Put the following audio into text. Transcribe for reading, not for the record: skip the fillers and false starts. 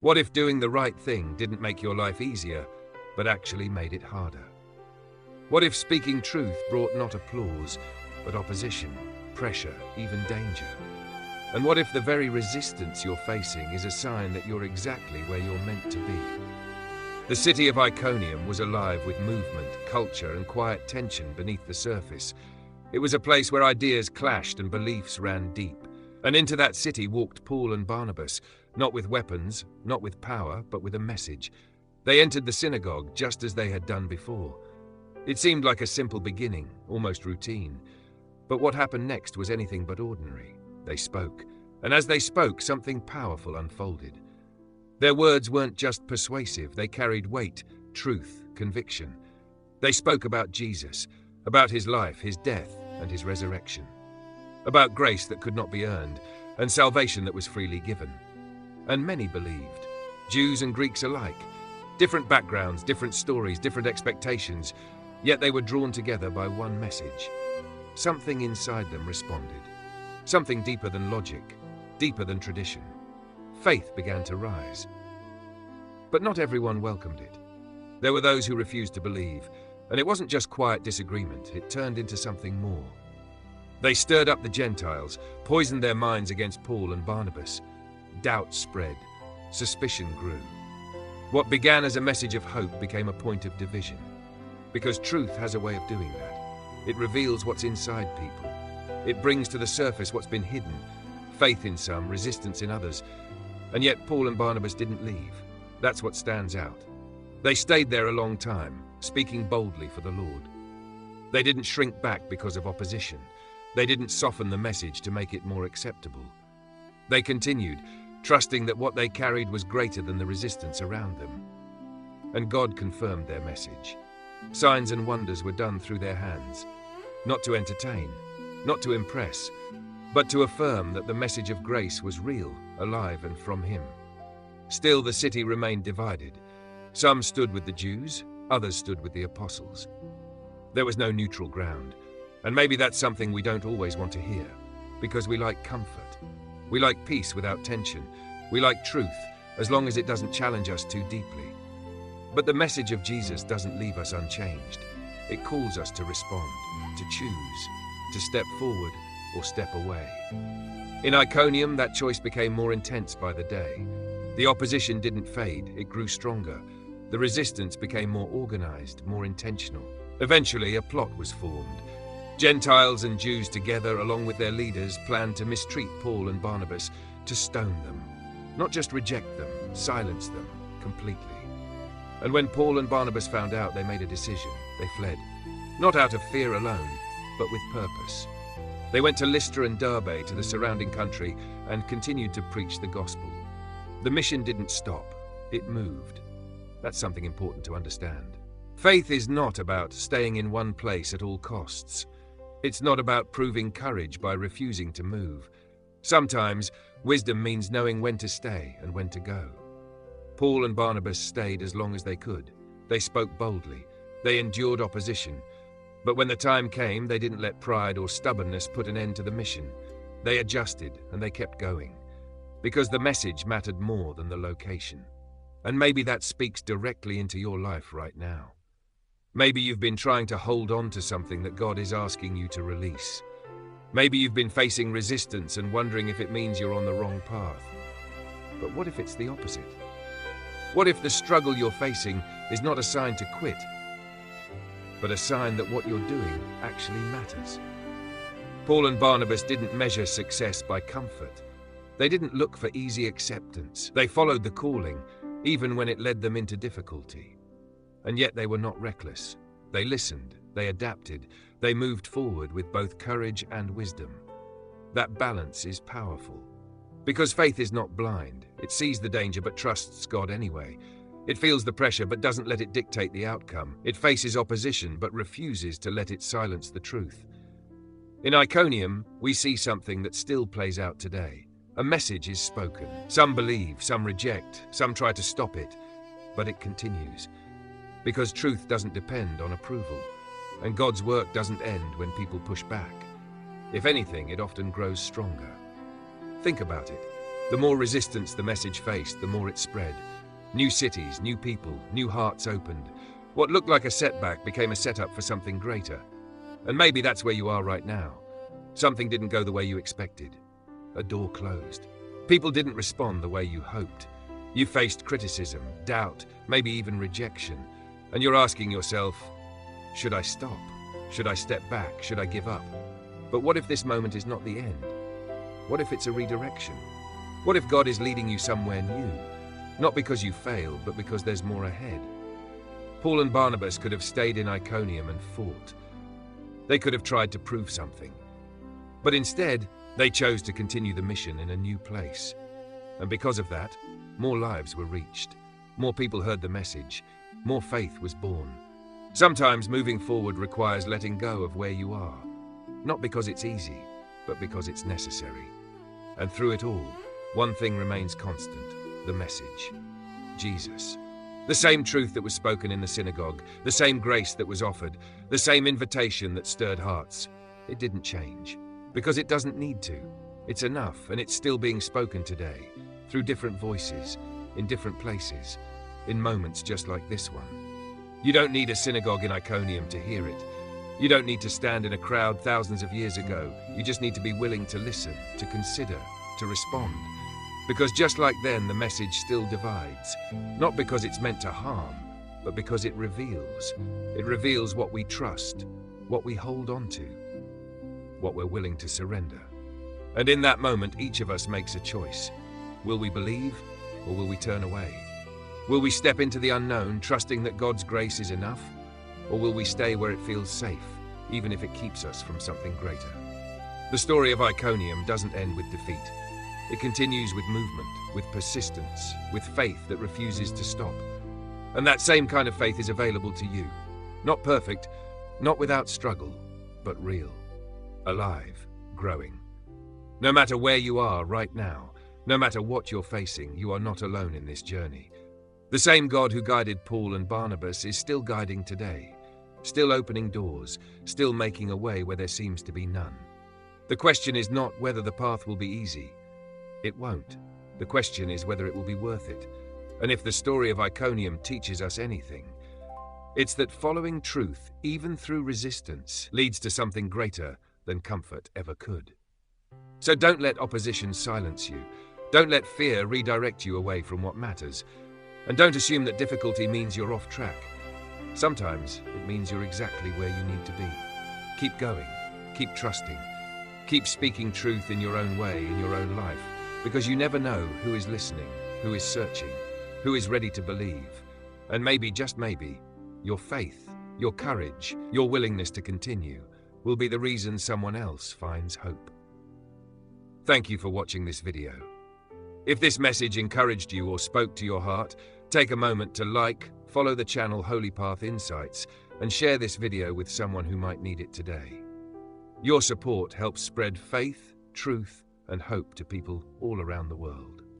What if doing the right thing didn't make your life easier, but actually made it harder? What if speaking truth brought not applause, but opposition, pressure, even danger? And what if the very resistance you're facing is a sign that you're exactly where you're meant to be? The city of Iconium was alive with movement, culture, and quiet tension beneath the surface. It was a place where ideas clashed and beliefs ran deep. And into that city walked Paul and Barnabas, not with weapons, not with power, but with a message. They entered the synagogue just as they had done before. It seemed like a simple beginning, almost routine. But what happened next was anything but ordinary. They spoke, and as they spoke, something powerful unfolded. Their words weren't just persuasive, they carried weight, truth, conviction. They spoke about Jesus, about his life, his death, and his resurrection. About grace that could not be earned, and salvation that was freely given. And many believed, Jews and Greeks alike. Different backgrounds, different stories, different expectations, yet they were drawn together by one message. Something inside them responded. Something deeper than logic, deeper than tradition. Faith began to rise. But not everyone welcomed it. There were those who refused to believe, and it wasn't just quiet disagreement, it turned into something more. They stirred up the Gentiles, poisoned their minds against Paul and Barnabas. Doubt spread, suspicion grew. What began as a message of hope became a point of division. Because truth has a way of doing that. It reveals what's inside people. It brings to the surface what's been hidden, faith in some, resistance in others. And yet Paul and Barnabas didn't leave. That's what stands out. They stayed there a long time, speaking boldly for the Lord. They didn't shrink back because of opposition. They didn't soften the message to make it more acceptable. They continued, trusting that what they carried was greater than the resistance around them. And God confirmed their message. Signs and wonders were done through their hands, not to entertain, not to impress, but to affirm that the message of grace was real, alive, and from Him. Still, the city remained divided. Some stood with the Jews, others stood with the apostles. There was no neutral ground, and maybe that's something we don't always want to hear, because we like comfort. We like peace without tension. We like truth, as long as it doesn't challenge us too deeply. But the message of Jesus doesn't leave us unchanged. It calls us to respond, to choose, to step forward or step away. In Iconium, that choice became more intense by the day. The opposition didn't fade, it grew stronger. The resistance became more organized, more intentional. Eventually, a plot was formed. Gentiles and Jews together, along with their leaders, planned to mistreat Paul and Barnabas, to stone them. Not just reject them, silence them completely. And when Paul and Barnabas found out, they made a decision. They fled, not out of fear alone, but with purpose. They went to Lystra and Derbe, to the surrounding country, and continued to preach the gospel. The mission didn't stop, it moved. That's something important to understand. Faith is not about staying in one place at all costs. It's not about proving courage by refusing to move. Sometimes, wisdom means knowing when to stay and when to go. Paul and Barnabas stayed as long as they could. They spoke boldly. They endured opposition. But when the time came, they didn't let pride or stubbornness put an end to the mission. They adjusted and they kept going. Because the message mattered more than the location. And maybe that speaks directly into your life right now. Maybe you've been trying to hold on to something that God is asking you to release. Maybe you've been facing resistance and wondering if it means you're on the wrong path. But what if it's the opposite? What if the struggle you're facing is not a sign to quit, but a sign that what you're doing actually matters? Paul and Barnabas didn't measure success by comfort. They didn't look for easy acceptance. They followed the calling, even when it led them into difficulty. And yet they were not reckless. They listened, they adapted, they moved forward with both courage and wisdom. That balance is powerful. Because faith is not blind. It sees the danger but trusts God anyway. It feels the pressure but doesn't let it dictate the outcome. It faces opposition but refuses to let it silence the truth. In Iconium, we see something that still plays out today. A message is spoken. Some believe, some reject, some try to stop it, but it continues. Because truth doesn't depend on approval, and God's work doesn't end when people push back. If anything, it often grows stronger. Think about it. The more resistance the message faced, the more it spread. New cities, new people, new hearts opened. What looked like a setback became a setup for something greater. And maybe that's where you are right now. Something didn't go the way you expected. A door closed. People didn't respond the way you hoped. You faced criticism, doubt, maybe even rejection. And you're asking yourself, should I stop? Should I step back? Should I give up? But what if this moment is not the end? What if it's a redirection? What if God is leading you somewhere new? Not because you failed, but because there's more ahead. Paul and Barnabas could have stayed in Iconium and fought. They could have tried to prove something. But instead, they chose to continue the mission in a new place. And because of that, more lives were reached. More people heard the message. More faith was born. Sometimes moving forward requires letting go of where you are. Not because it's easy, but because it's necessary. And through it all, one thing remains constant: the message. Jesus. The same truth that was spoken in the synagogue, the same grace that was offered, the same invitation that stirred hearts. It didn't change, because it doesn't need to. It's enough, and it's still being spoken today, through different voices, in different places, in moments just like this one. You don't need a synagogue in Iconium to hear it. You don't need to stand in a crowd thousands of years ago. You just need to be willing to listen, to consider, to respond. Because just like then, the message still divides. Not because it's meant to harm, but because it reveals. It reveals what we trust, what we hold on to, what we're willing to surrender. And in that moment, each of us makes a choice. Will we believe, or will we turn away? Will we step into the unknown, trusting that God's grace is enough? Or will we stay where it feels safe, even if it keeps us from something greater? The story of Iconium doesn't end with defeat. It continues with movement, with persistence, with faith that refuses to stop. And that same kind of faith is available to you. Not perfect, not without struggle, but real, alive, growing. No matter where you are right now, no matter what you're facing, you are not alone in this journey. The same God who guided Paul and Barnabas is still guiding today, still opening doors, still making a way where there seems to be none. The question is not whether the path will be easy. It won't. The question is whether it will be worth it. And if the story of Iconium teaches us anything, it's that following truth, even through resistance, leads to something greater than comfort ever could. So don't let opposition silence you. Don't let fear redirect you away from what matters. And don't assume that difficulty means you're off track. Sometimes it means you're exactly where you need to be. Keep going. Keep trusting. Keep speaking truth in your own way, in your own life. Because you never know who is listening, who is searching, who is ready to believe. And maybe, just maybe, your faith, your courage, your willingness to continue will be the reason someone else finds hope. Thank you for watching this video. If this message encouraged you or spoke to your heart, take a moment to like, follow the channel Holy Path Insights, and share this video with someone who might need it today. Your support helps spread faith, truth, and hope to people all around the world.